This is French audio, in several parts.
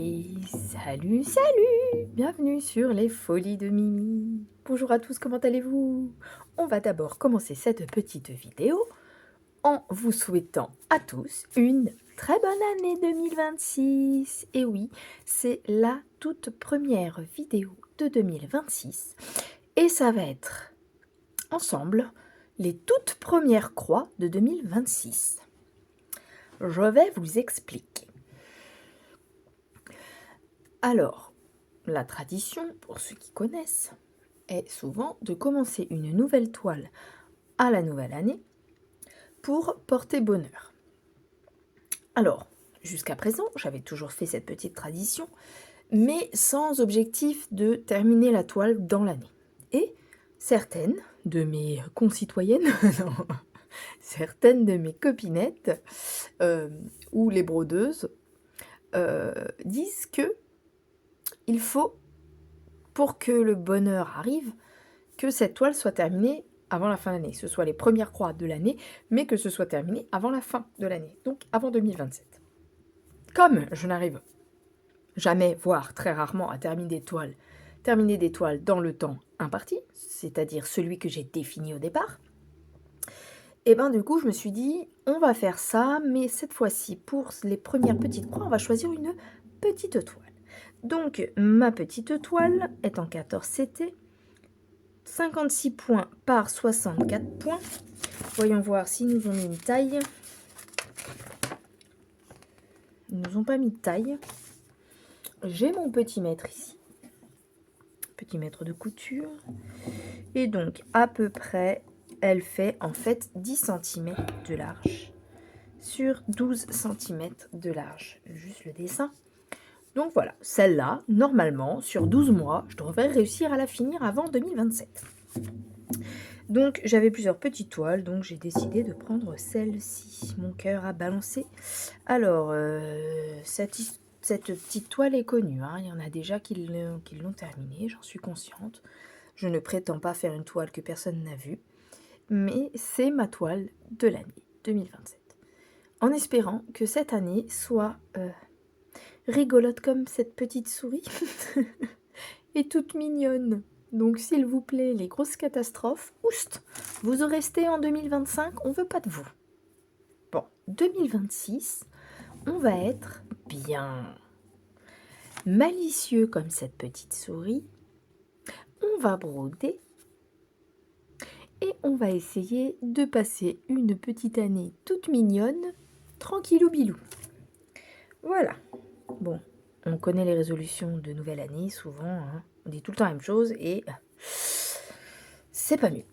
Hey, salut, salut! Bienvenue sur les folies de Mimi. Bonjour à tous, comment allez-vous? On va d'abord commencer cette petite vidéo en vous souhaitant à tous une très bonne année 2026. Et oui, c'est la toute première vidéo de 2026 et ça va être ensemble les toutes premières croix de 2026. Je vais vous expliquer. Alors, la tradition, pour ceux qui connaissent, est souvent de commencer une nouvelle toile à la nouvelle année pour porter bonheur. Alors, jusqu'à présent, j'avais toujours fait cette petite tradition, mais sans objectif de terminer la toile dans l'année. Et certaines de mes concitoyennes, non, certaines de mes copinettes ou les brodeuses disent que il faut, pour que le bonheur arrive, que cette toile soit terminée avant la fin de l'année. Que ce soit les premières croix de l'année, mais que ce soit terminé avant la fin de l'année, donc avant 2027. Comme je n'arrive jamais, voire très rarement, à terminer des toiles dans le temps imparti, c'est-à-dire celui que j'ai défini au départ, et ben du coup je me suis dit, on va faire ça, mais cette fois-ci, pour les premières petites croix, on va choisir une petite toile. Donc ma petite toile est en 14 CT, 56 points par 64 points. Voyons voir s'ils nous ont mis une taille. Ils nous ont pas mis de taille. J'ai mon petit mètre ici. Petit mètre de couture. Et donc, à peu près, elle fait en fait 10 cm de large sur 12 cm de large. Juste le dessin. Donc voilà, celle-là, normalement, sur 12 mois, je devrais réussir à la finir avant 2027. Donc j'avais plusieurs petites toiles, donc j'ai décidé de prendre celle-ci. Mon cœur a balancé. Alors, cette petite toile est connue, hein. Il y en a déjà qui l'ont terminée, j'en suis consciente. Je ne prétends pas faire une toile que personne n'a vue, mais c'est ma toile de l'année 2027. En espérant que cette année soit rigolote comme cette petite souris et toute mignonne. Donc s'il vous plaît, les grosses catastrophes, oust, vous restez en 2025, on veut pas de vous. Bon, 2026, on va être bien malicieux comme cette petite souris. On va broder et on va essayer de passer une petite année toute mignonne, tranquillou bilou. Voilà. Bon, on connaît les résolutions de nouvelle année, souvent, hein. On dit tout le temps la même chose et c'est pas mieux.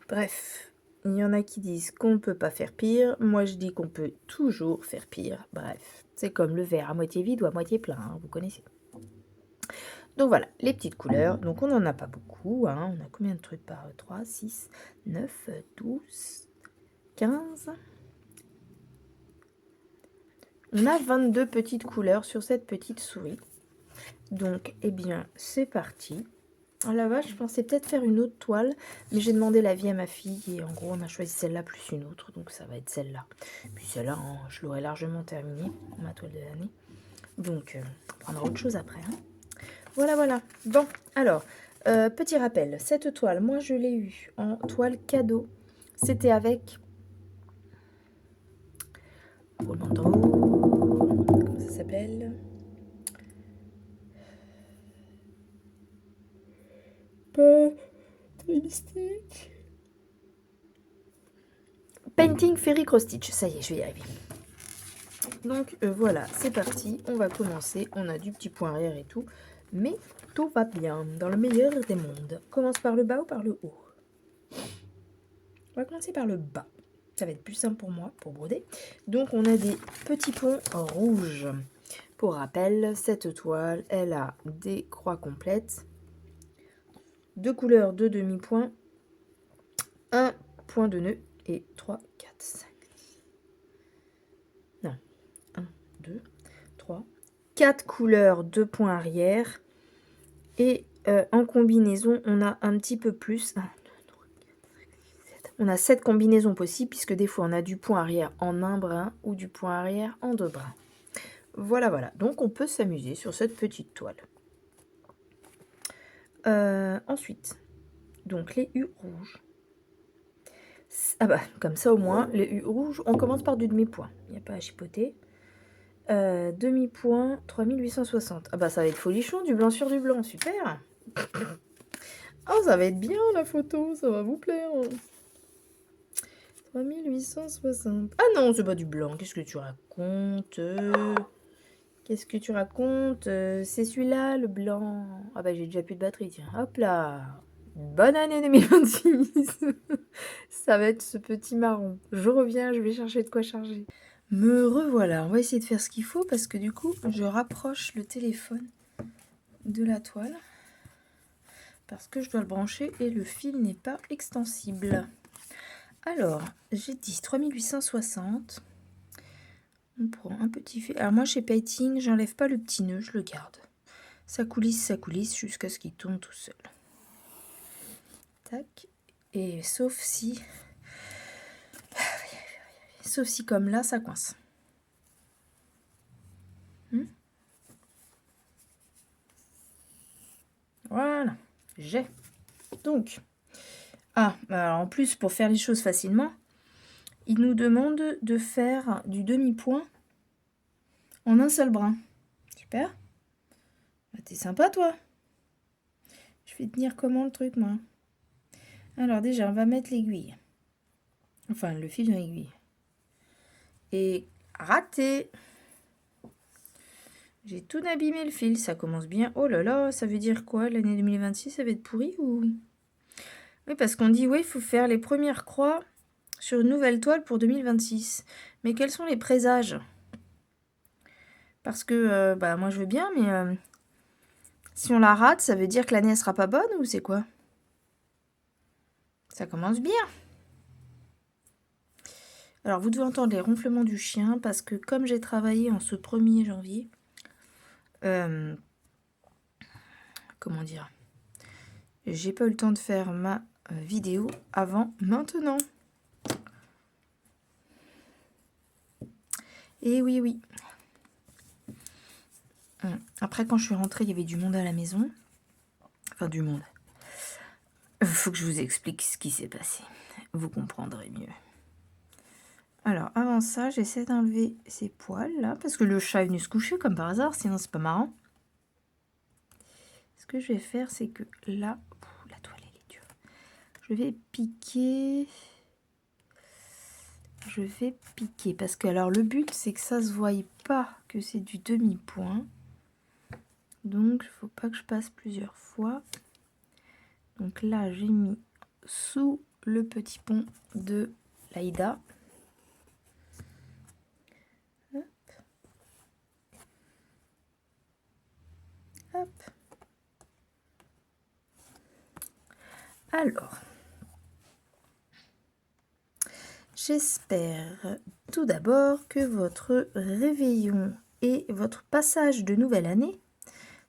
Bref, il y en a qui disent qu'on ne peut pas faire pire. Moi, je dis qu'on peut toujours faire pire. Bref, c'est comme le verre à moitié vide ou à moitié plein, hein, vous connaissez. Donc voilà, les petites couleurs. Donc on n'en a pas beaucoup, hein. On a combien de trucs par 3, 6, 9, 12, 15. On a 22 petites couleurs sur cette petite souris. Donc, eh bien, c'est parti. Oh la vache, je pensais peut-être faire une autre toile, mais j'ai demandé l'avis à ma fille et en gros, on a choisi celle-là plus une autre, donc ça va être celle-là. Puis celle-là, hein, je l'aurai largement terminée, ma toile de l'année. Donc, on prendra autre chose après, hein. Voilà, voilà. Bon, alors, petit rappel, cette toile, moi, je l'ai eue en toile cadeau. C'était avec... roulement de tambour, comment ça s'appelle ? Painting Fairy Cross Stitch, ça y est, je vais y arriver. Donc voilà, c'est parti, on va commencer. On a du petit point arrière et tout, mais tout va bien, dans le meilleur des mondes. On commence par le bas ou par le haut? On va commencer par le bas. Ça va être plus simple pour moi, pour broder. Donc on a des petits ponts rouges. Pour rappel, cette toile, elle a des croix complètes, 2 couleurs de demi-point, 1 point de nœud et 3, 4, 5. Non, 1, 2, 3, 4 couleurs de points arrière. Et en combinaison, on a un petit peu plus. 1, 2, 3, 4, 5, 6, 7. On a 7 combinaisons possibles, puisque des fois, on a du point arrière en un brin ou du point arrière en 2 brins. Voilà, voilà. Donc on peut s'amuser sur cette petite toile. Ensuite, donc les U rouges. Ah bah, comme ça au moins, les U rouges, on commence par du demi-point. Il n'y a pas à chipoter. Demi-point, 3860. Ah bah ça va être folichon, du blanc sur du blanc, super. Oh, ça va être bien la photo, ça va vous plaire. 3860. Ah non, c'est pas du blanc, qu'est-ce que tu racontes? Qu'est-ce que tu racontes? C'est celui-là, le blanc. Ah bah j'ai déjà plus de batterie, tiens. Hop là. Bonne année 2026. Ça va être ce petit marron. Je reviens, je vais chercher de quoi charger. Me revoilà. On va essayer de faire ce qu'il faut parce que du coup, je rapproche le téléphone de la toile parce que je dois le brancher et le fil n'est pas extensible. Alors, j'ai dit 3860. On prend un petit fil. Alors moi, chez Painting, j'enlève pas le petit nœud, je le garde. Ça coulisse jusqu'à ce qu'il tourne tout seul. Tac. Et sauf si comme là, ça coince. Voilà, j'ai. Donc, alors en plus, pour faire les choses facilement, il nous demande de faire du demi-point en un seul brin. Super. Bah, t'es sympa, toi. Je vais tenir comment le truc, moi? Alors déjà, on va mettre l'aiguille. Enfin, le fil dans l'aiguille. Et raté. J'ai tout abîmé le fil, ça commence bien. Oh là là, ça veut dire quoi? L'année 2026, ça va être pourri ou... Oui, parce qu'on dit, oui, il faut faire les premières croix sur une nouvelle toile pour 2026. Mais quels sont les présages? Parce que, bah, moi je veux bien, mais si on la rate, ça veut dire que l'année, elle sera pas bonne ou c'est quoi? Ça commence bien. Alors, vous devez entendre les ronflements du chien parce que comme j'ai travaillé en ce 1er janvier, comment dire? J'ai pas eu le temps de faire ma vidéo avant maintenant. Et oui, oui. Après, quand je suis rentrée, il y avait du monde à la maison. Enfin, du monde. Faut que je vous explique ce qui s'est passé. Vous comprendrez mieux. Alors, avant ça, j'essaie d'enlever ces poils là, parce que le chat est venu se coucher comme par hasard, sinon c'est pas marrant. Ce que je vais faire, c'est que là, la toile elle est dure. Je vais piquer. Parce que alors le but c'est que ça se voie pas que c'est du demi-point. Donc, il faut pas que je passe plusieurs fois. Donc là, j'ai mis sous le petit pont de l'Aïda. Hop. Hop. Alors, j'espère tout d'abord que votre réveillon et votre passage de nouvelle année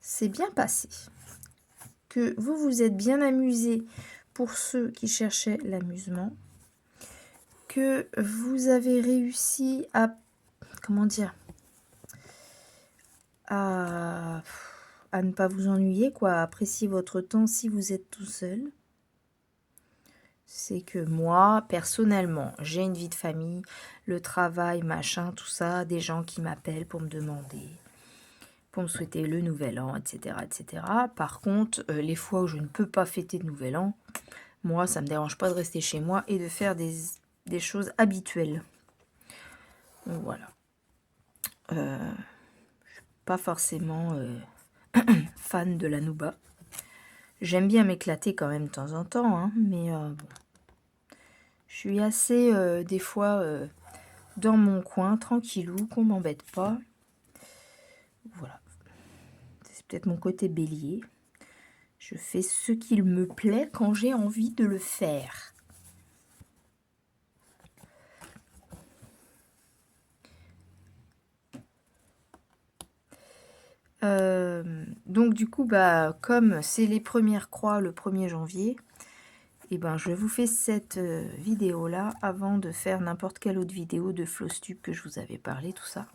s'est bien passé. Que vous vous êtes bien amusés pour ceux qui cherchaient l'amusement. Que vous avez réussi à, comment dire, à ne pas vous ennuyer, quoi, à apprécier votre temps si vous êtes tout seul. C'est que moi, personnellement, j'ai une vie de famille, le travail, machin, tout ça, des gens qui m'appellent pour me demander, pour me souhaiter le nouvel an, etc., etc. Par contre, les fois où je ne peux pas fêter de nouvel an, moi, ça me dérange pas de rester chez moi et de faire des choses habituelles. Donc voilà. Je suis pas forcément fan de la nouba. J'aime bien m'éclater quand même de temps en temps, hein, mais bon. Je suis assez, des fois, dans mon coin, tranquillou, qu'on m'embête pas. Voilà. C'est peut-être mon côté bélier. Je fais ce qu'il me plaît quand j'ai envie de le faire. Donc du coup, bah, comme c'est les premières croix le 1er janvier, et ben, je vous fais cette vidéo-là avant de faire n'importe quelle autre vidéo de Flosstube que je vous avais parlé, tout ça.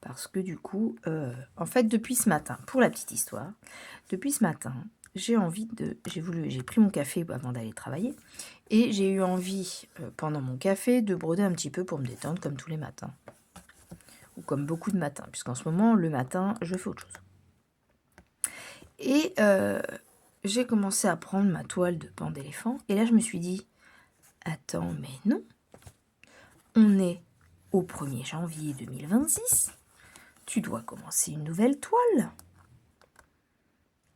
Parce que du coup, en fait, depuis ce matin, pour la petite histoire, depuis ce matin, j'ai pris mon café avant d'aller travailler et j'ai eu envie, pendant mon café, de broder un petit peu pour me détendre comme tous les matins. Ou comme beaucoup de matins, puisqu'en ce moment, le matin, je fais autre chose. Et j'ai commencé à prendre ma toile de pan d'éléphant et là, je me suis dit: «Attends, mais non, on est au 1er janvier 2026, tu dois commencer une nouvelle toile».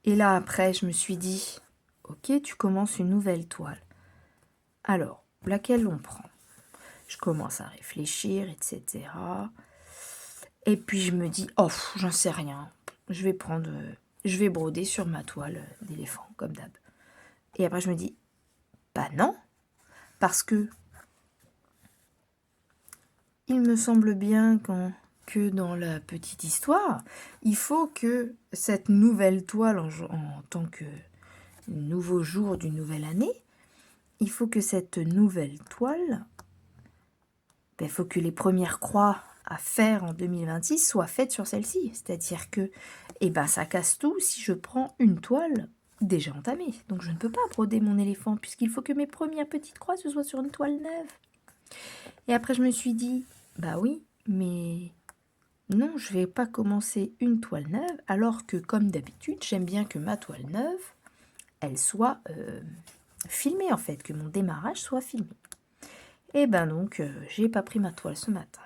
Et là, après, je me suis dit: «OK, tu commences une nouvelle toile. Alors, laquelle on prend?» Je commence à réfléchir, etc. Et puis je me dis: «Oh, j'en sais rien. Je vais broder sur ma toile d'éléphant, comme d'hab». Et après, je me dis: «Bah non, parce que il me semble bien que dans la petite histoire, il faut que cette nouvelle toile, en tant que nouveau jour d'une nouvelle année, il faut que cette nouvelle toile, il faut que les premières croix à faire en 2026 soient faites sur celle-ci. C'est-à-dire que ça casse tout si je prends une toile déjà entamée. Donc je ne peux pas broder mon éléphant puisqu'il faut que mes premières petites croix ce soit sur une toile neuve». Et après je me suis dit: bah oui, mais non, je vais pas commencer une toile neuve alors que comme d'habitude, j'aime bien que ma toile neuve, elle soit filmée en fait, que mon démarrage soit filmé. Et donc, j'ai pas pris ma toile ce matin.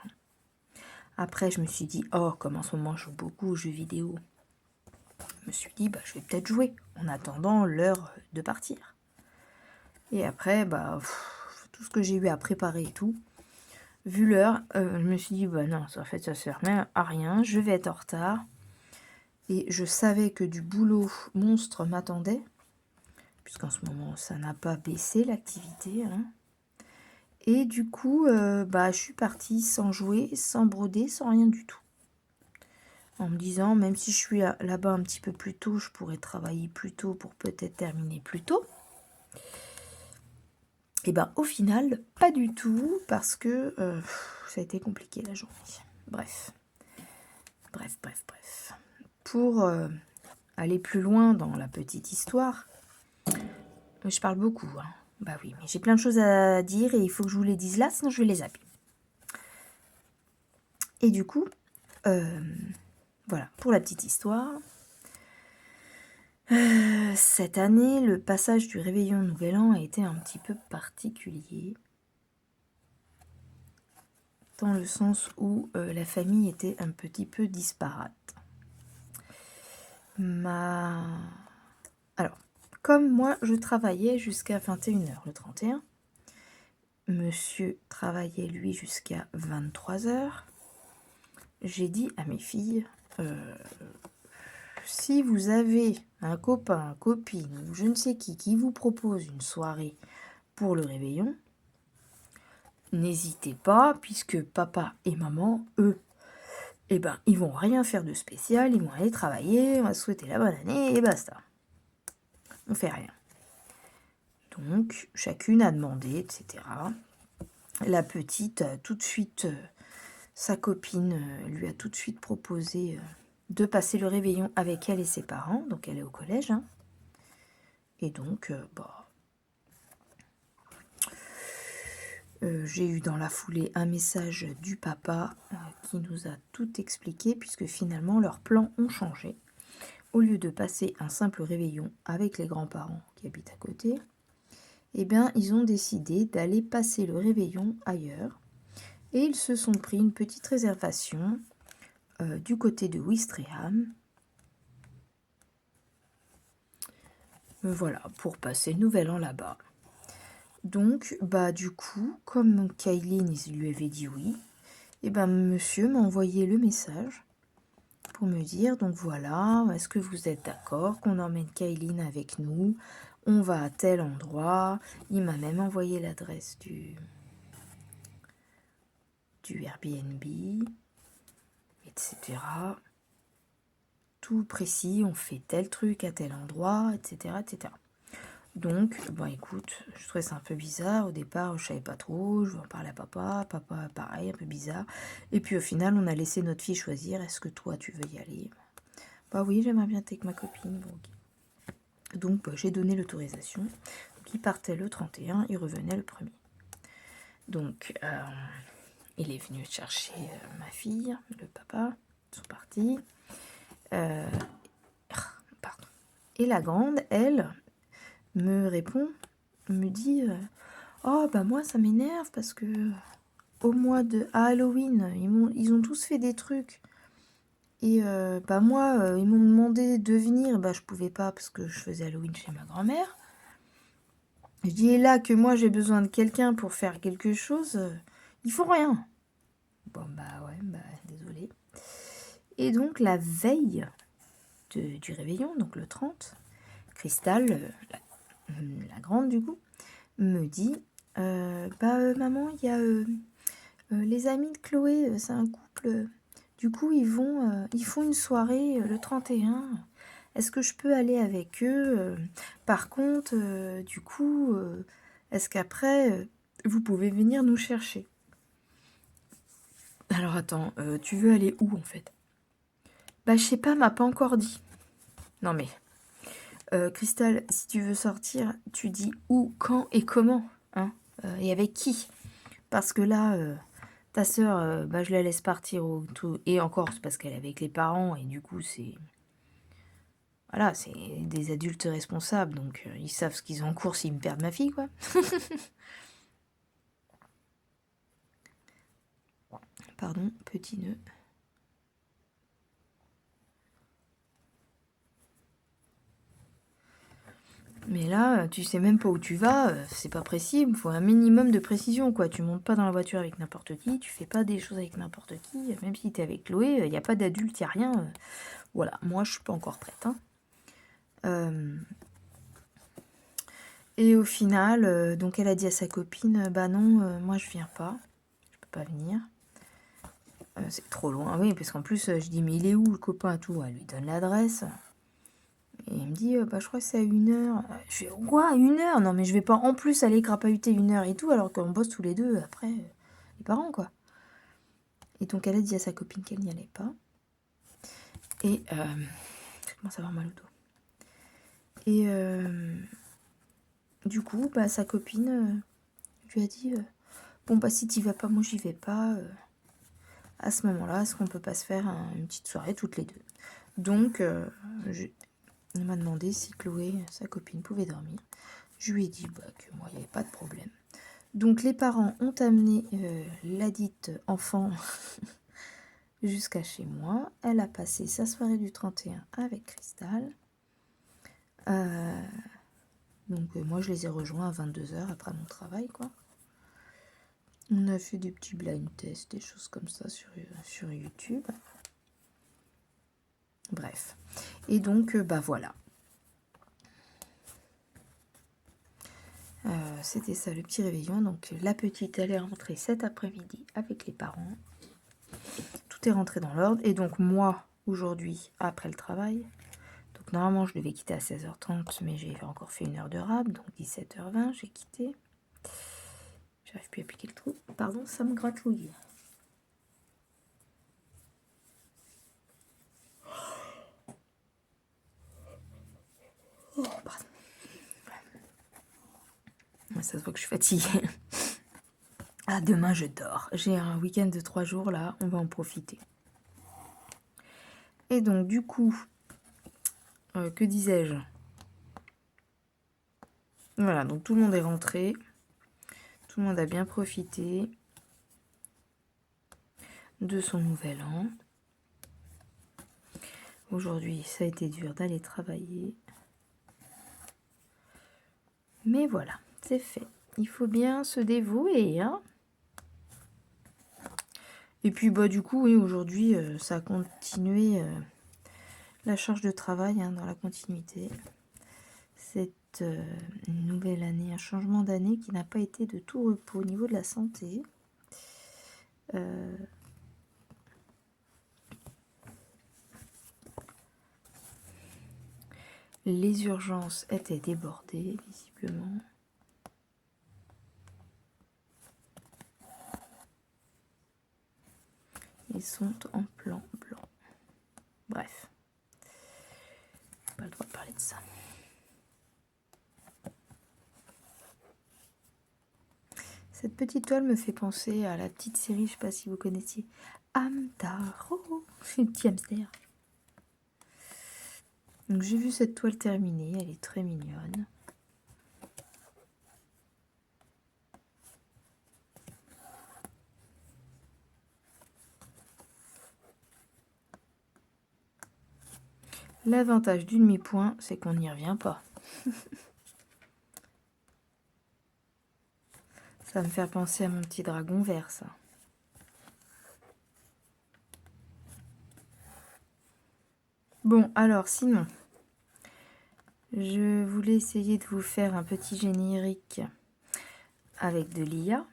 Après, je me suis dit: oh, comme en ce moment je joue beaucoup aux jeux vidéo, je me suis dit: je vais peut-être jouer en attendant l'heure de partir. Et après, tout ce que j'ai eu à préparer et tout, vu l'heure, je me suis dit: non, en fait, ça sert même à rien, je vais être en retard. Et je savais que du boulot monstre m'attendait, puisqu'en ce moment, ça n'a pas baissé l'activité, hein. Et du coup, je suis partie sans jouer, sans broder, sans rien du tout. En me disant, même si je suis là-bas un petit peu plus tôt, je pourrais travailler plus tôt pour peut-être terminer plus tôt. Et au final, pas du tout, parce que ça a été compliqué la journée. Bref. Pour aller plus loin dans la petite histoire, je parle beaucoup, hein. Bah oui, mais j'ai plein de choses à dire et il faut que je vous les dise là, sinon je vais les zapper. Et du coup, voilà, pour la petite histoire. Cette année, le passage du réveillon au Nouvel An a été un petit peu particulier. Dans le sens où la famille était un petit peu disparate. Alors, comme moi, je travaillais jusqu'à 21h le 31, monsieur travaillait, lui, jusqu'à 23h. J'ai dit à mes filles, si vous avez un copain, copine, ou je ne sais qui vous propose une soirée pour le réveillon, n'hésitez pas, puisque papa et maman, eux, ils vont rien faire de spécial, ils vont aller travailler, on va souhaiter la bonne année et basta. On fait rien. Donc, chacune a demandé, etc. La petite a tout de suite, sa copine lui a tout de suite proposé de passer le réveillon avec elle et ses parents. Donc, elle est au collège, hein. Et donc, j'ai eu dans la foulée un message du papa qui nous a tout expliqué, puisque finalement leurs plans ont changé. Au lieu de passer un simple réveillon avec les grands-parents qui habitent à côté, ils ont décidé d'aller passer le réveillon ailleurs. Et ils se sont pris une petite réservation du côté de Ouistreham. Voilà, pour passer le nouvel an là-bas. Donc, du coup, comme Kailine lui avait dit oui, monsieur m'a envoyé le message pour me dire, donc voilà, est-ce que vous êtes d'accord qu'on emmène Kailine avec nous? On va à tel endroit. Il m'a même envoyé l'adresse du Airbnb, etc. Tout précis, on fait tel truc à tel endroit, etc., etc. Donc, bon, écoute, je trouvais ça un peu bizarre. Au départ, je savais pas trop. Je vais en parler à papa. Papa, pareil, un peu bizarre. Et puis, au final, on a laissé notre fille choisir. Est-ce que toi, tu veux y aller? Bah oui, j'aimerais bien être avec ma copine. Bon, ok. Donc, bah, j'ai donné l'autorisation. Donc, il partait le 31, il revenait le 1er. Donc, il est venu chercher ma fille, le papa. Ils sont partis. Pardon. Et la grande, elle, me répond, me dit oh bah moi ça m'énerve parce que au mois de Halloween ils ont tous fait des trucs et bah moi ils m'ont demandé de venir, bah je pouvais pas parce que je faisais Halloween chez ma grand-mère. Je dis et là que moi j'ai besoin de quelqu'un pour faire quelque chose, ils font rien. Bon bah ouais, bah désolé. Et donc la veille du réveillon, donc le 30, Cristal, la grande du coup, me dit maman, il y a les amis de Chloé, c'est un couple. Du coup, ils font une soirée le 31. Est-ce que je peux aller avec eux? Par contre, du coup, est-ce qu'après, vous pouvez venir nous chercher? Alors attends, tu veux aller où en fait? Bah je sais pas, m'a pas encore dit. Non mais, Cristal, si tu veux sortir, tu dis où, quand et comment, hein? Et avec qui? Parce que là, ta sœur, bah, je la laisse partir au tout. Et encore, c'est parce qu'elle est avec les parents et du coup, c'est. Voilà, c'est des adultes responsables, donc ils savent ce qu'ils ont en cours s'ils me perdent ma fille, quoi. Pardon, petit nœud. Mais là, tu sais même pas où tu vas, c'est pas précis, il faut un minimum de précision, quoi. Tu montes pas dans la voiture avec n'importe qui, tu fais pas des choses avec n'importe qui, même si t'es avec Chloé, il n'y a pas d'adulte, il n'y a rien. Voilà, moi je suis pas encore prête, hein. Et au final, donc elle a dit à sa copine, bah non, moi je viens pas, je peux pas venir. C'est trop loin, oui, parce qu'en plus je dis mais il est où le copain et tout, elle lui donne l'adresse. Et il me dit bah je crois que c'est à 1 heure. Je fais quoi, 1 heure? Non mais je vais pas en plus aller crapahuter 1 heure et tout alors qu'on bosse tous les deux après les parents quoi. Et donc elle a dit à sa copine qu'elle n'y allait pas. Et je commence à avoir mal au dos. Et du coup bah sa copine lui a dit bon bah si t'y vas pas, moi j'y vais pas. À ce moment-là, est-ce qu'on peut pas se faire une petite soirée toutes les deux? Donc, il m'a demandé si Chloé, sa copine, pouvait dormir. Je lui ai dit bah, que moi, il n'y avait pas de problème. Donc, les parents ont amené ladite enfant jusqu'à chez moi. Elle a passé sa soirée du 31 avec Cristal. Donc, moi, je les ai rejoints à 22 h après mon travail, quoi. On a fait des petits blind tests, des choses comme ça sur YouTube. Bref. Et donc, bah voilà. C'était ça le petit réveillon. Donc la petite, elle est rentrée cet après-midi avec les parents. Tout est rentré dans l'ordre. Et donc moi, aujourd'hui, après le travail, donc normalement je devais quitter à 16h30, mais j'ai encore fait 1 heure de rab, donc 17h20, j'ai quitté. J'arrive plus à piquer le trou. Pardon, ça me gratouille. Oh, pardon. Ça se voit que je suis fatiguée. Ah, demain je dors. J'ai un week-end de 3 jours là, on va en profiter. Et donc du coup, que disais-je? Voilà, donc tout le monde est rentré. Tout le monde a bien profité de son nouvel an. Aujourd'hui, ça a été dur d'aller travailler. Mais voilà, c'est fait. Il faut bien se dévouer, hein. Et puis, bah, du coup, oui, aujourd'hui, ça a continué la charge de travail hein, dans la continuité. C'est une nouvelle année, un changement d'année qui n'a pas été de tout repos au niveau de la santé. Les urgences étaient débordées, visiblement. Ils sont en plan blanc. Bref. Pas le droit de parler de ça. Cette petite toile me fait penser à la petite série, je sais pas si vous connaissiez, Hamtaro, c'est une petite hamster. Donc j'ai vu cette toile terminée, elle est très mignonne. L'avantage du demi-point, c'est qu'on n'y revient pas. Ça me fait penser à mon petit dragon vert, ça. Bon, alors sinon, je voulais essayer de vous faire un petit générique avec de l'IA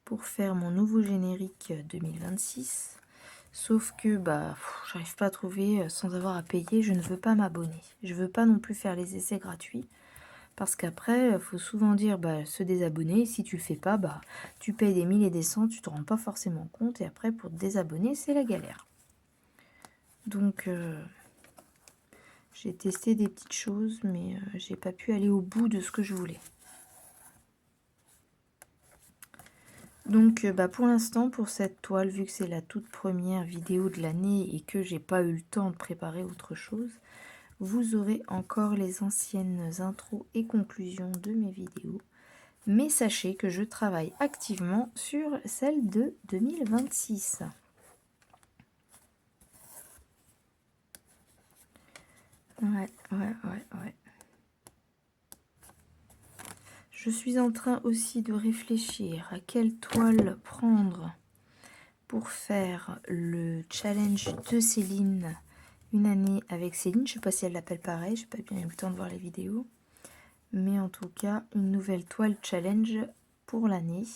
pour faire mon nouveau générique 2026. Sauf que j'arrive pas à trouver sans avoir à payer, je ne veux pas m'abonner. Je veux pas non plus faire les essais gratuits. Parce qu'après, il faut souvent dire se désabonner. Si tu le fais pas, tu payes des 1000 et des cents, tu te rends pas forcément compte. Et après, pour te désabonner, c'est la galère. Donc, j'ai testé des petites choses, mais j'ai pas pu aller au bout de ce que je voulais. Donc, pour l'instant, pour cette toile, vu que c'est la toute première vidéo de l'année et que j'ai pas eu le temps de préparer autre chose, vous aurez encore les anciennes intros et conclusions de mes vidéos. Mais sachez que je travaille activement sur celle de 2026. Ouais. Je suis en train aussi de réfléchir à quelle toile prendre pour faire le challenge de Céline. Une année avec Céline. Je ne sais pas si elle l'appelle pareil, je n'ai pas bien eu le temps de voir les vidéos. Mais en tout cas, une nouvelle toile challenge pour l'année.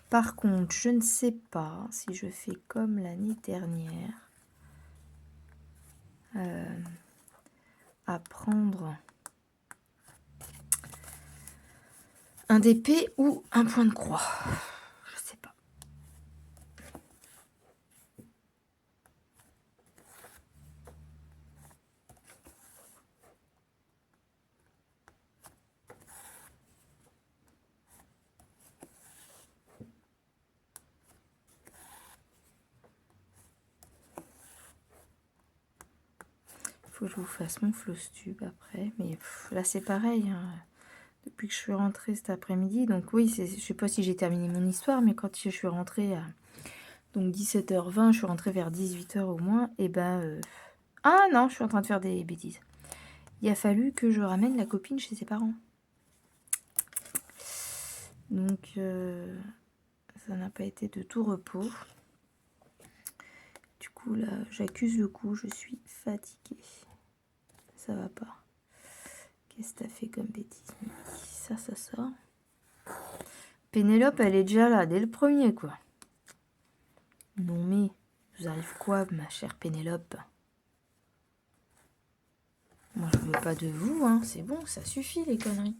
Par contre, je ne sais pas si je fais comme l'année dernière. À prendre un d'épée ou un point de croix. Je sais pas. Faut que je vous fasse mon floss tube après. Mais là, c'est pareil. Hein. Depuis que je suis rentrée cet après-midi. Donc oui, je sais pas si j'ai terminé mon histoire, mais quand je suis rentrée à donc 17h20, je suis rentrée vers 18h au moins. Et ah non, je suis en train de faire des bêtises. Il a fallu que je ramène la copine chez ses parents. Donc, ça n'a pas été de tout repos. Du coup, là, j'accuse le coup. Je suis fatiguée. Ça va pas. Qu'est-ce que t'as fait comme bêtise? Ça sort. Pénélope, elle est déjà là, dès le premier, quoi. Non mais, vous arrive quoi, ma chère Pénélope? Moi, je veux pas de vous, hein. C'est bon, ça suffit, les conneries.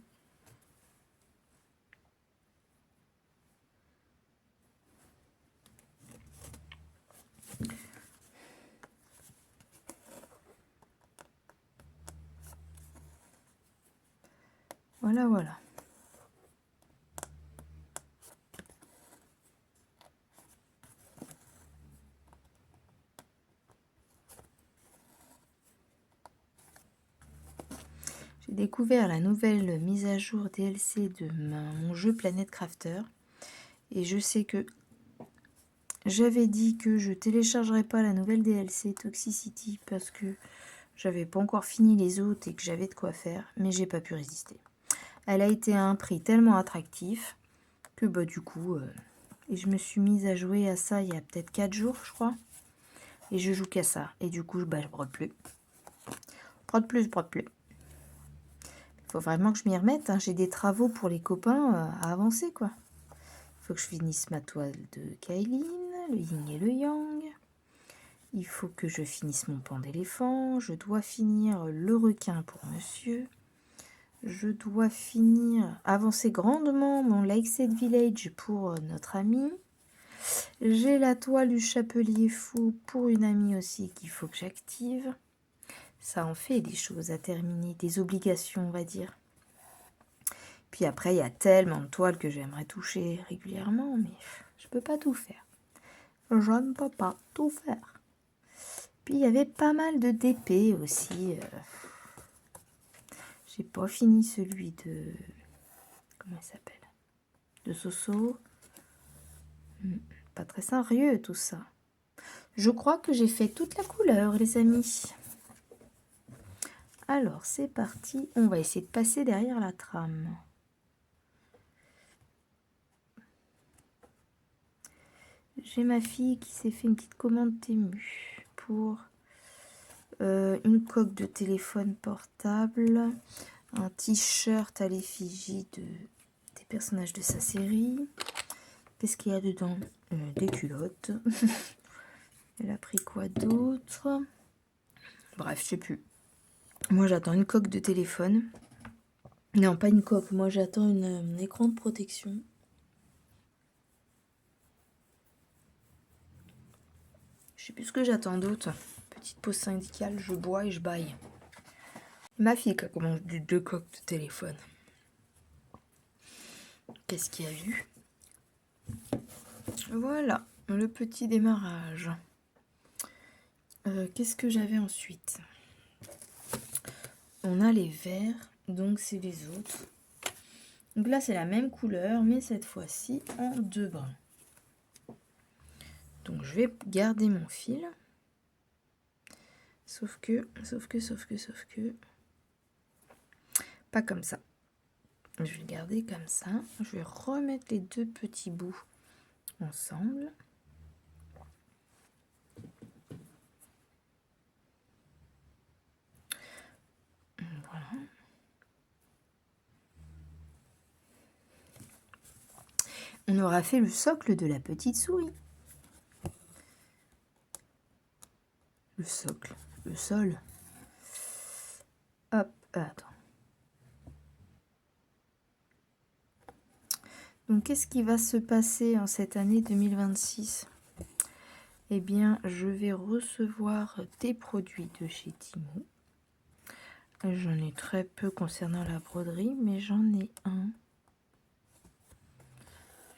Voilà. J'ai découvert la nouvelle mise à jour DLC de mon jeu Planet Crafter. Et je sais que j'avais dit que je téléchargerais pas la nouvelle DLC Toxicity parce que j'avais pas encore fini les autres et que j'avais de quoi faire, mais j'ai pas pu résister. Elle a été à un prix tellement attractif que du coup, et je me suis mise à jouer à ça il y a peut-être 4 jours, je crois. Et je joue qu'à ça. Et du coup, je brode plus. Je brode plus. Il faut vraiment que je m'y remette. Hein. J'ai des travaux pour les copains à avancer, quoi. Il faut que je finisse ma toile de Kailin, le yin et le yang. Il faut que je finisse mon pan d'éléphant. Je dois finir le requin pour monsieur. Je dois finir, avancer grandement mon Lakeside Village pour notre ami. J'ai la toile du chapelier fou pour une amie aussi qu'il faut que j'active. Ça en fait des choses à terminer, des obligations on va dire. Puis après il y a tellement de toiles que j'aimerais toucher régulièrement, mais je peux pas tout faire. Je ne peux pas tout faire. Puis il y avait pas mal de DP aussi. J'ai pas fini celui de... Comment il s'appelle? De Soso. Pas très sérieux tout ça. Je crois que j'ai fait toute la couleur, les amis. Alors, c'est parti. On va essayer de passer derrière la trame. J'ai ma fille qui s'est fait une petite commande Temu pour une coque de téléphone portable, un t-shirt à l'effigie des personnages de sa série. Qu'est-ce qu'il y a dedans? Des culottes. Elle a pris quoi d'autre? Bref, je sais plus. Moi, j'attends une coque de téléphone. Non, pas une coque. Moi, j'attends un écran de protection. Je sais plus ce que j'attends d'autre. Petite pause syndicale, je bois et je baille. Ma fille qui a commandé 2 coques de téléphone. Qu'est-ce qu'il y a eu? Voilà, le petit démarrage. Qu'est-ce que j'avais ensuite? On a les verts, donc c'est les autres. Donc là, c'est la même couleur, mais cette fois-ci en 2 brins. Donc je vais garder mon fil. Sauf que... Pas comme ça. Je vais le garder comme ça. Je vais remettre les 2 petits bouts ensemble. Voilà. On aura fait le socle de la petite souris. Le socle, le sol. Hop, attends. Donc, qu'est-ce qui va se passer en cette année 2026? Eh bien, je vais recevoir des produits de chez Temu. J'en ai très peu concernant la broderie, mais j'en ai un.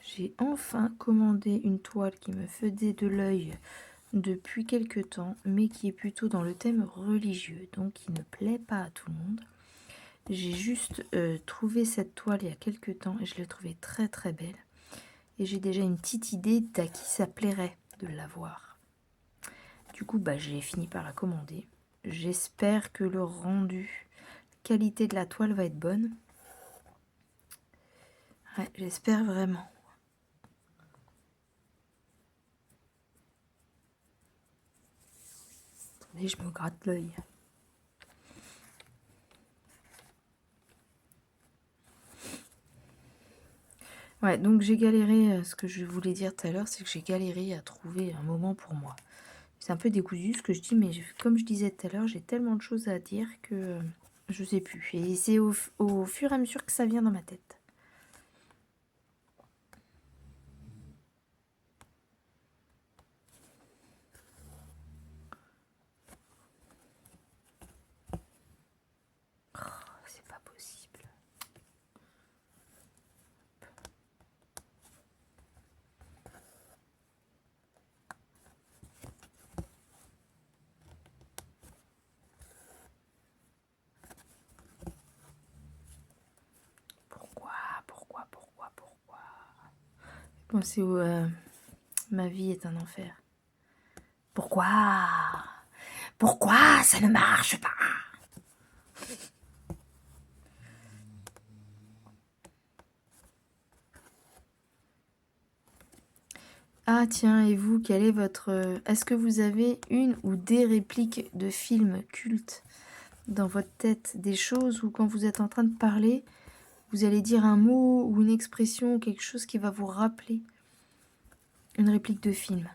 J'ai enfin commandé une toile qui me faisait de l'œil depuis quelque temps, mais qui est plutôt dans le thème religieux, donc qui ne plaît pas à tout le monde. J'ai juste trouvé cette toile il y a quelque temps et je l'ai trouvée très très belle. Et j'ai déjà une petite idée d'à qui ça plairait de l'avoir. Du coup, j'ai fini par la commander. J'espère que le rendu, la qualité de la toile va être bonne. Ouais, j'espère vraiment. Attendez, je me gratte l'œil. Ouais, donc j'ai galéré, ce que je voulais dire tout à l'heure, c'est que j'ai galéré à trouver un moment pour moi. C'est un peu décousu ce que je dis, mais comme je disais tout à l'heure, j'ai tellement de choses à dire que je sais plus. Et c'est au fur et à mesure que ça vient dans ma tête. C'est pas possible. Pourquoi Bon, c'est où ma vie est un enfer. Pourquoi ça ne marche pas? Ah tiens, et vous, quelle est votre... Est-ce que vous avez une ou des répliques de films cultes dans votre tête? Des choses où quand vous êtes en train de parler, vous allez dire un mot ou une expression, quelque chose qui va vous rappeler une réplique de film.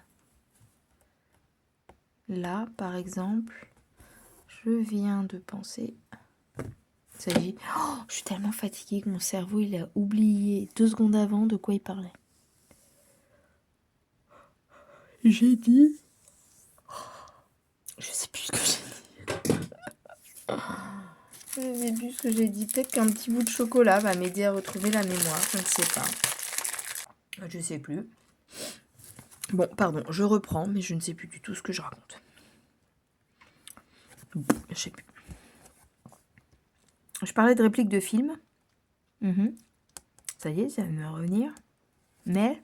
Là, par exemple, je viens de penser... Ça y est. Oh, je suis tellement fatiguée que mon cerveau, il a oublié 2 secondes avant de quoi il parlait. J'ai dit... Je sais plus ce que j'ai dit. Je sais plus ce que j'ai dit. Peut-être qu'un petit bout de chocolat va m'aider à retrouver la mémoire. Je ne sais pas. Je sais plus. Bon, pardon, je reprends, mais je ne sais plus du tout ce que je raconte. Je sais plus. Je parlais de répliques de films. Ça y est, ça va me revenir. Mais...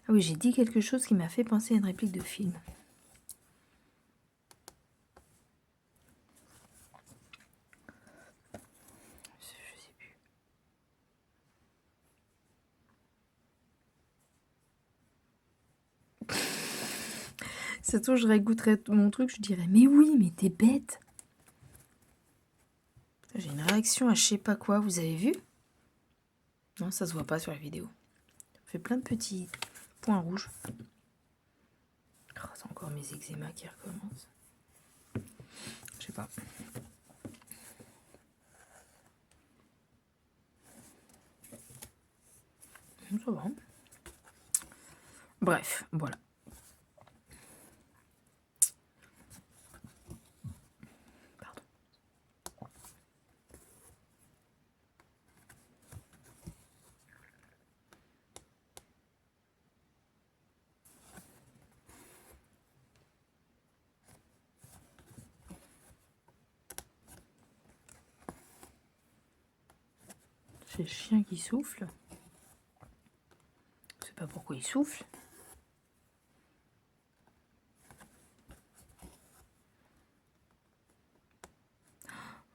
Ah oui, j'ai dit quelque chose qui m'a fait penser à une réplique de film. Je sais plus. Ça se trouve, je réécouterais mon truc, je dirais mais oui, mais t'es bête. J'ai une réaction à je sais pas quoi, vous avez vu? Non, ça se voit pas sur la vidéo. Ça fait plein de petits points rouges. Oh, c'est encore mes eczémas qui recommencent. Je sais pas. Ça va. Bref, voilà. Pardon. C'est le chien qui souffle. Je sais pas pourquoi il souffle.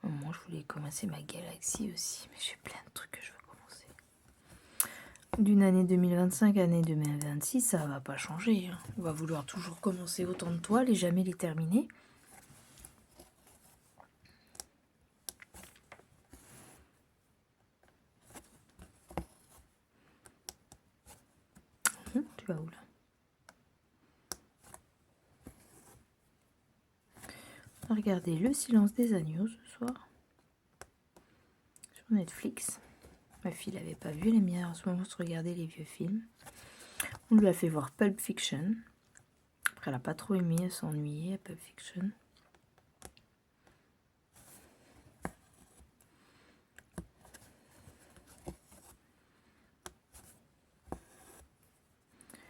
Moi, je voulais commencer ma galaxie aussi, mais j'ai plein de trucs que je veux commencer. D'une année 2025 à année 2026, ça va pas changer. Hein. On va vouloir toujours commencer autant de toiles et jamais les terminer. Tu vas où là? On va regarder Le Silence des agneaux ce soir sur Netflix. Ma fille l'avait pas vu, elle aime bien en ce moment se regarder les vieux films. On lui a fait voir Pulp Fiction. Après, elle a pas trop aimé, elle s'ennuyait à Pulp Fiction.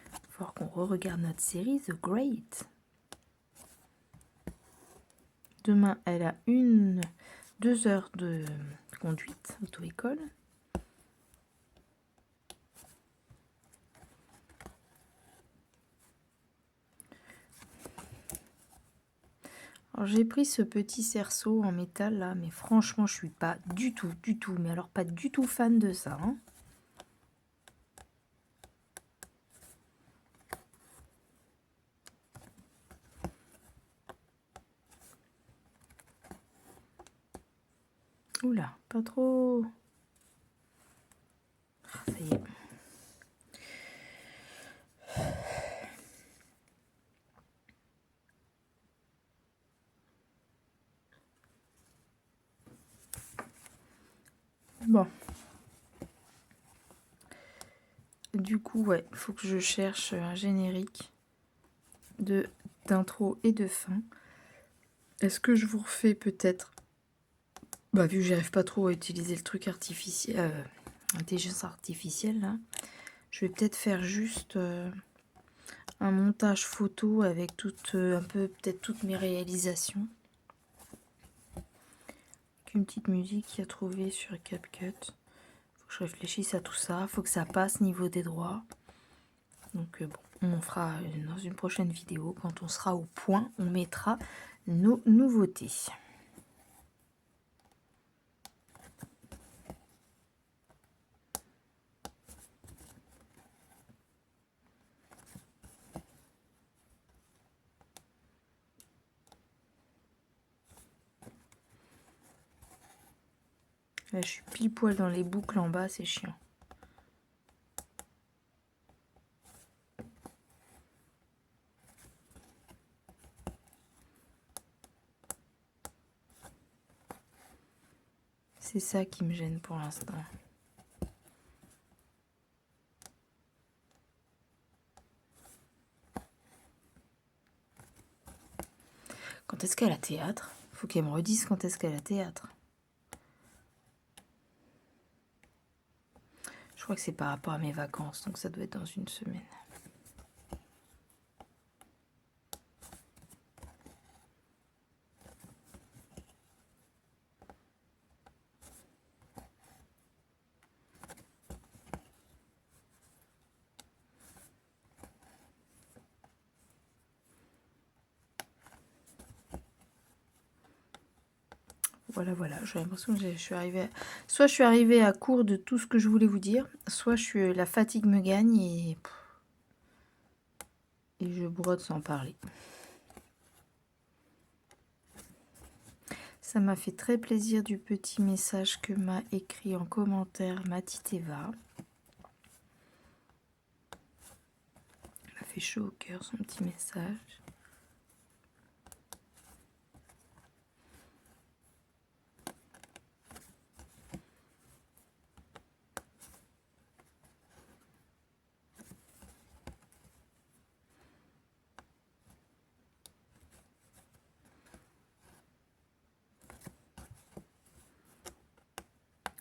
Il va falloir qu'on re-regarde notre série The Great. Demain, elle a 2 heures de conduite auto-école. Alors j'ai pris ce petit cerceau en métal là, mais franchement je suis pas du tout, mais alors pas du tout fan de ça. Hein. Oula, pas trop. Ah, ça y est. Bon. Du coup, ouais, il faut que je cherche un générique d'intro et de fin. Est-ce que je vous refais peut-être... Bah, vu que j'arrive pas trop à utiliser le truc artificiel, intelligence artificielle, là, je vais peut-être faire juste un montage photo avec un peu peut-être toutes mes réalisations. Une petite musique à trouver sur CapCut. Faut que je réfléchisse à tout ça. Faut que ça passe niveau des droits. Donc bon, on fera dans une prochaine vidéo. Quand on sera au point, on mettra nos nouveautés. Là, je suis pile poil dans les boucles en bas, c'est chiant. C'est ça qui me gêne pour l'instant. Quand est-ce qu'elle a théâtre? Faut qu'elle me redise quand est-ce qu'elle a théâtre. Je crois que c'est par rapport à mes vacances, donc ça doit être dans une semaine. Voilà, j'ai l'impression que je suis arrivée à... Soit je suis arrivée à court de tout ce que je voulais vous dire, soit la fatigue me gagne et je brode sans parler. Ça m'a fait très plaisir du petit message que m'a écrit en commentaire Matiteva. Ça m'a fait chaud au cœur son petit message.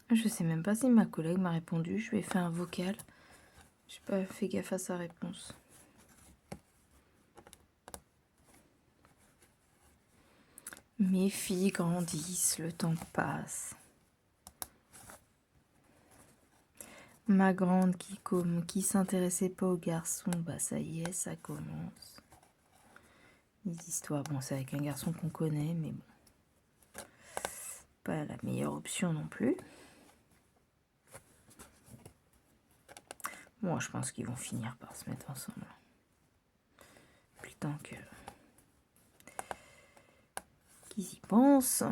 Je sais même pas si ma collègue m'a répondu. Je lui ai fait un vocal. J'ai pas fait gaffe à sa réponse. Mes filles grandissent, le temps passe. Ma grande qui s'intéressait pas aux garçons, bah ça y est, ça commence. Les histoires, bon c'est avec un garçon qu'on connaît, mais bon. Pas la meilleure option non plus. Bon, je pense qu'ils vont finir par se mettre ensemble. Plus le temps qu'ils y pensent.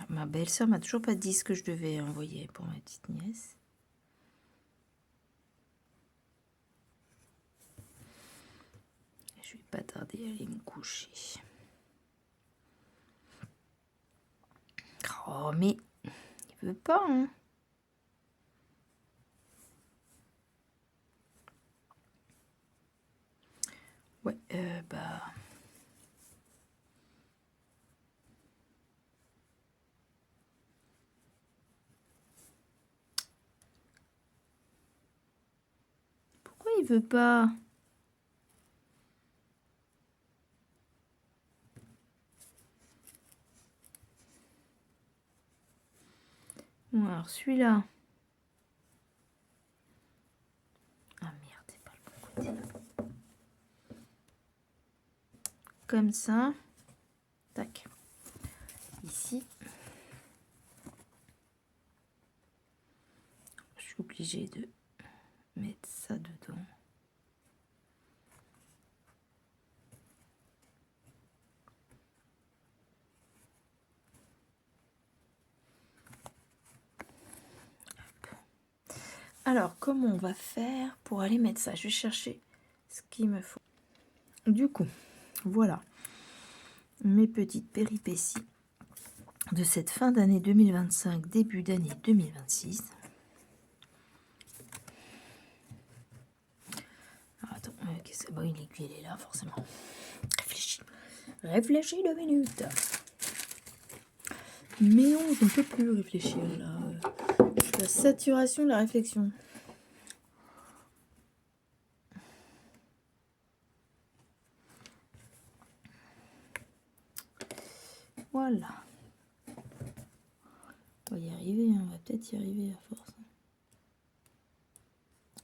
Ma belle-sœur m'a toujours pas dit ce que je devais envoyer pour ma petite nièce. Je vais pas tarder à aller me coucher. Oh, mais il veut pas, hein. Ouais, bah... Pourquoi il veut pas? Bon, alors celui-là... Ah merde, c'est pas le bon côté. Comme ça. Tac. Ici. Je suis obligée de mettre ça dedans. Hop. Alors, comment on va faire pour aller mettre ça? Je vais chercher ce qu'il me faut. Du coup, voilà mes petites péripéties de cette fin d'année 2025, début d'année 2026. Alors, attends, qu'est-ce que... Bon, l'aiguille, elle est là, forcément. Réfléchis 2 minutes. Mais on ne peut plus réfléchir, là. La saturation de la réflexion. Voilà. On va y arriver, hein. On va peut-être y arriver à force.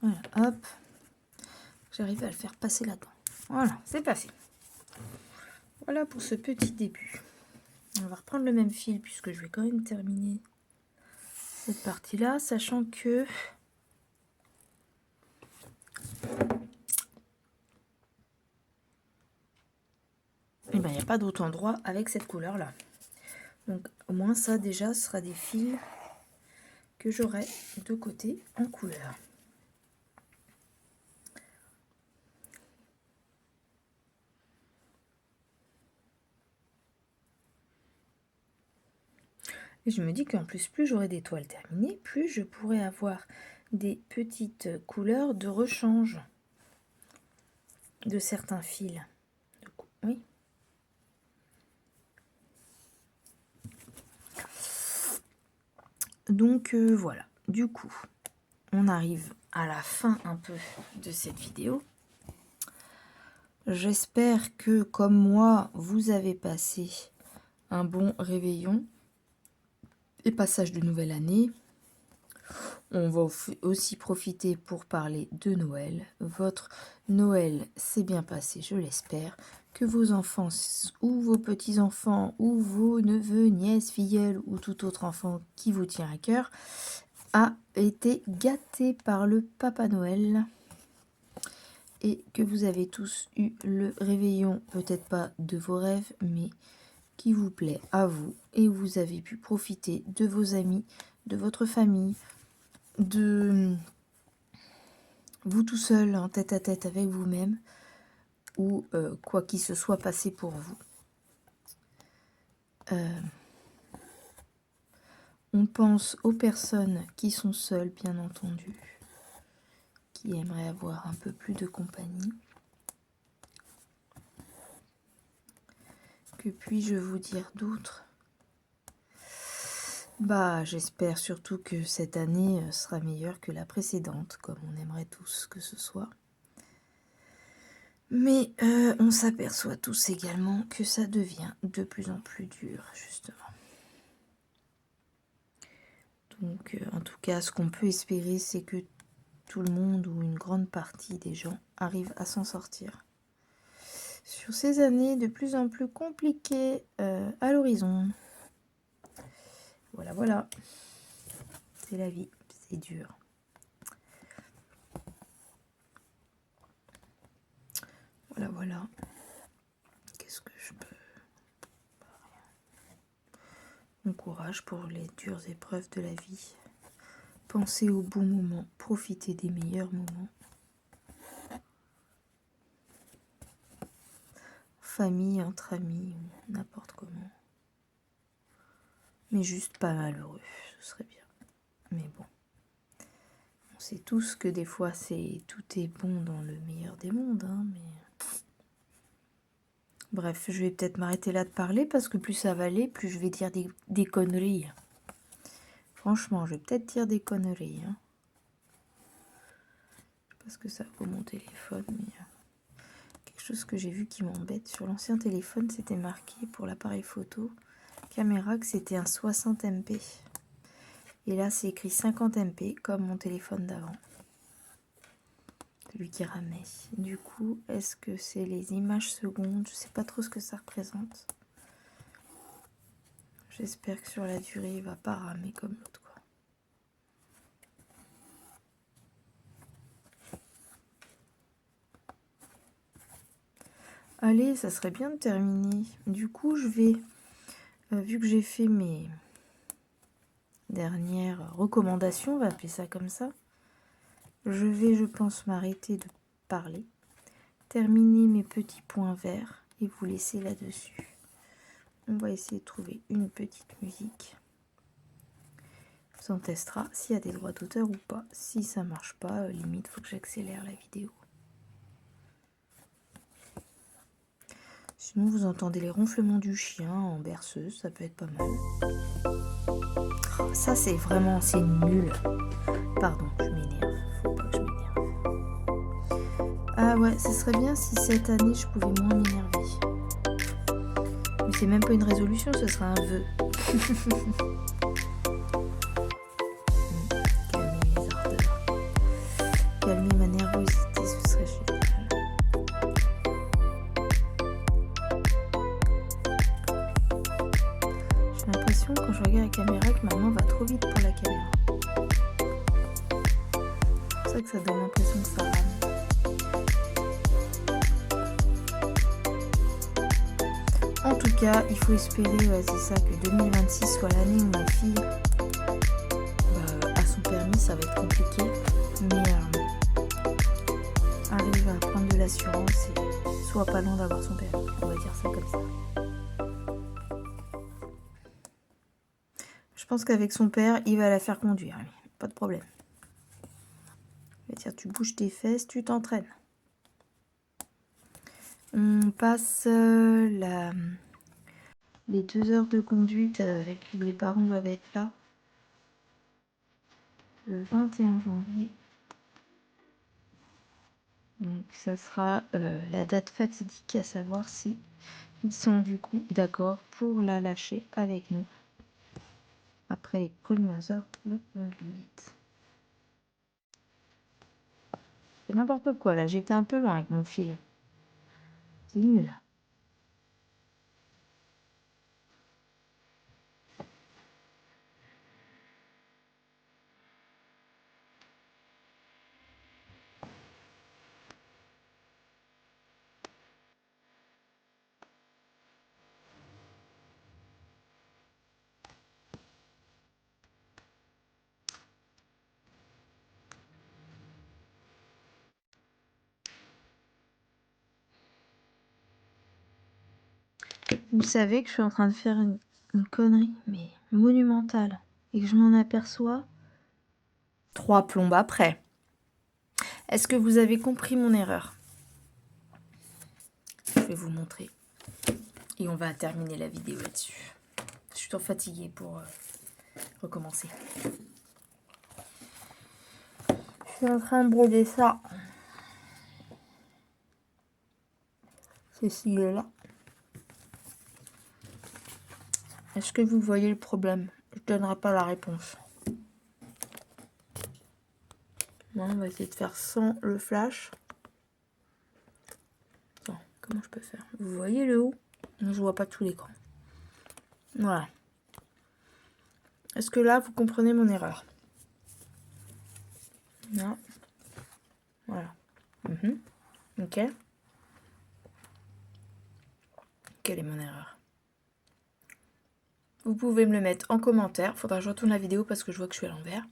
Voilà, hop. J'arrive à le faire passer là-dedans. Voilà, c'est passé. Voilà pour ce petit début. On va reprendre le même fil puisque je vais quand même terminer cette partie-là, sachant que eh ben, il n'y a pas d'autre endroit avec cette couleur-là. Donc au moins ça déjà ce sera des fils que j'aurai de côté en couleur. Et je me dis qu'en plus j'aurai des toiles terminées, plus je pourrai avoir des petites couleurs de rechange de certains fils. Du coup, oui. Donc voilà, du coup, on arrive à la fin un peu de cette vidéo. J'espère que, comme moi, vous avez passé un bon réveillon et passage de nouvelle année. On va aussi profiter pour parler de Noël. Votre Noël s'est bien passé, je l'espère. Que vos enfants ou vos petits-enfants ou vos neveux, nièces, filleuls ou tout autre enfant qui vous tient à cœur a été gâté par le Papa Noël. Et que vous avez tous eu le réveillon, peut-être pas de vos rêves, mais qui vous plaît à vous. Et vous avez pu profiter de vos amis, de votre famille, de vous tout seul en tête à tête avec vous-même, ou quoi qu'il se soit passé pour vous. On pense aux personnes qui sont seules, bien entendu, qui aimeraient avoir un peu plus de compagnie. Que puis-je vous dire d'autre ? J'espère surtout que cette année sera meilleure que la précédente, comme on aimerait tous que ce soit. Mais on s'aperçoit tous également que ça devient de plus en plus dur, justement. Donc, en tout cas, ce qu'on peut espérer, c'est que tout le monde ou une grande partie des gens arrivent à s'en sortir. Sur ces années de plus en plus compliquées à l'horizon. Voilà, voilà. C'est la vie, c'est dur. Voilà, voilà. Qu'est-ce que je peux... Bon courage pour les dures épreuves de la vie. Pensez aux bons moments, profitez des meilleurs moments. Famille, entre amis, n'importe comment. Mais juste pas malheureux, ce serait bien. Mais bon. On sait tous que des fois, tout est bon dans le meilleur des mondes, hein, mais... Bref, je vais peut-être m'arrêter là de parler, parce que plus ça va aller, plus je vais dire des conneries. Franchement, je vais peut-être dire des conneries. Hein. Parce que ça vaut mon téléphone, mais... quelque chose que j'ai vu qui m'embête. Sur l'ancien téléphone, c'était marqué pour l'appareil photo caméra que c'était un 60 MP. Et là, c'est écrit 50 MP, comme mon téléphone d'avant. Celui qui ramait. Du coup, est-ce que c'est les images secondes? Je sais pas trop ce que ça représente. J'espère que sur la durée, il va pas ramer comme l'autre, quoi. Allez, ça serait bien de terminer. Du coup, je vais, vu que j'ai fait mes dernières recommandations, on va appeler ça comme ça, je vais, je pense, m'arrêter de parler, terminer mes petits points verts et vous laisser là-dessus. On va essayer de trouver une petite musique. On testera s'il y a des droits d'auteur ou pas. Si ça marche pas, limite, faut que j'accélère la vidéo. Sinon, vous entendez les ronflements du chien en berceuse, ça peut être pas mal. Oh, ça, c'est vraiment, c'est nul. Pardon, je m'énerve. Faut pas que je m'énerve. Ah ouais, ce serait bien si cette année, je pouvais moins m'énerver. Mais c'est même pas une résolution, ce sera un vœu. Calmer mes ardeurs. Calmer ma nervosité, ce serait génial. J'ai l'impression quand je regarde la caméra que ma main va trop vite pour la caméra. C'est pour ça que ça donne l'impression que ça rame. En tout cas, il faut espérer, c'est ça, que 2026 soit l'année où ma fille a son permis. Ça va être compliqué, mais arrive à prendre de l'assurance et soit pas loin d'avoir son permis. On va dire ça comme ça. pense qu'avec son père, il va la faire conduire. Lui. Pas de problème. Je vais dire, tu bouges tes fesses, tu t'entraînes. On passe les 2 heures de conduite avec les parents doivent être là. Le 21 janvier. Donc ça sera la date fatidique, à savoir si ils sont du coup d'accord pour la lâcher avec nous après les premières heures de conduite. C'est n'importe quoi là, j'étais un peu loin avec mon fil. C'est nul. Vous savez que je suis en train de faire une connerie, mais monumentale, et que je m'en aperçois 3 plombes après. Est-ce que vous avez compris mon erreur? Je vais vous montrer. Et on va terminer la vidéo là-dessus. Je suis trop fatiguée pour recommencer. Je suis en train de broder ça. Ceci est là. Est-ce que vous voyez le problème? Je ne donnerai pas la réponse. Bon, on va essayer de faire sans le flash. Attends, comment je peux faire? Vous voyez le haut? Je ne vois pas tout l'écran. Voilà. Est-ce que là, vous comprenez mon erreur? Non. Voilà. Ok. Quelle est mon erreur? Vous pouvez me le mettre en commentaire. Faudra que je retourne la vidéo parce que je vois que je suis à l'envers.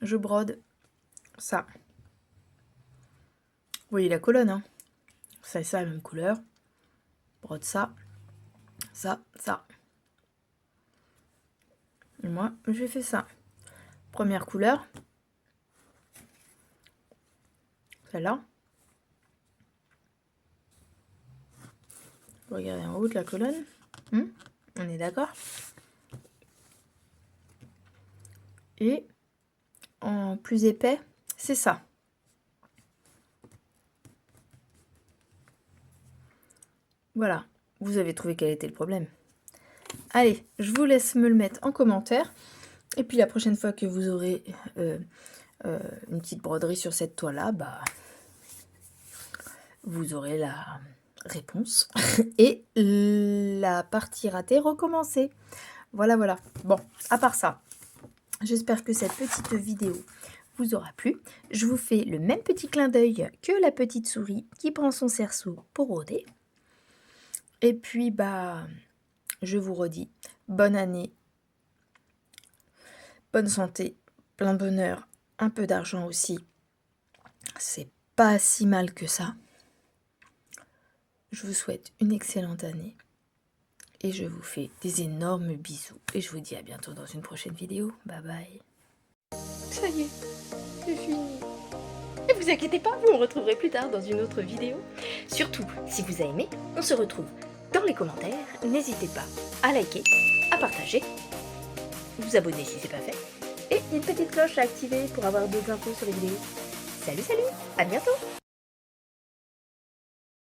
Je brode ça. Vous voyez la colonne, hein? Ça et ça, la même couleur. Brode ça. Ça, ça. Et moi, j'ai fait ça. Première couleur. Celle-là. Regardez en haut de la colonne. On est d'accord? Et en plus épais, c'est ça. Voilà, vous avez trouvé quel était le problème. Allez, je vous laisse me le mettre en commentaire. Et puis la prochaine fois que vous aurez une petite broderie sur cette toile-là, bah, vous aurez la réponse. Et la partie ratée recommencer. Voilà, voilà. Bon, à part ça, j'espère que cette petite vidéo vous aura plu. Je vous fais le même petit clin d'œil que la petite souris qui prend son cerceau pour rôder. Et puis, bah, je vous redis, bonne année, bonne santé, plein de bonheur, un peu d'argent aussi. C'est pas si mal que ça. Je vous souhaite une excellente année. Et je vous fais des énormes bisous. Et je vous dis à bientôt dans une prochaine vidéo. Bye bye. Ça y est, c'est fini. Ne vous inquiétez pas, vous me retrouverez plus tard dans une autre vidéo. Surtout, si vous avez aimé, on se retrouve dans les commentaires. N'hésitez pas à liker, à partager, vous abonner si c'est pas fait. Et une petite cloche à activer pour avoir d'autres infos sur les vidéos. Salut, salut, à bientôt!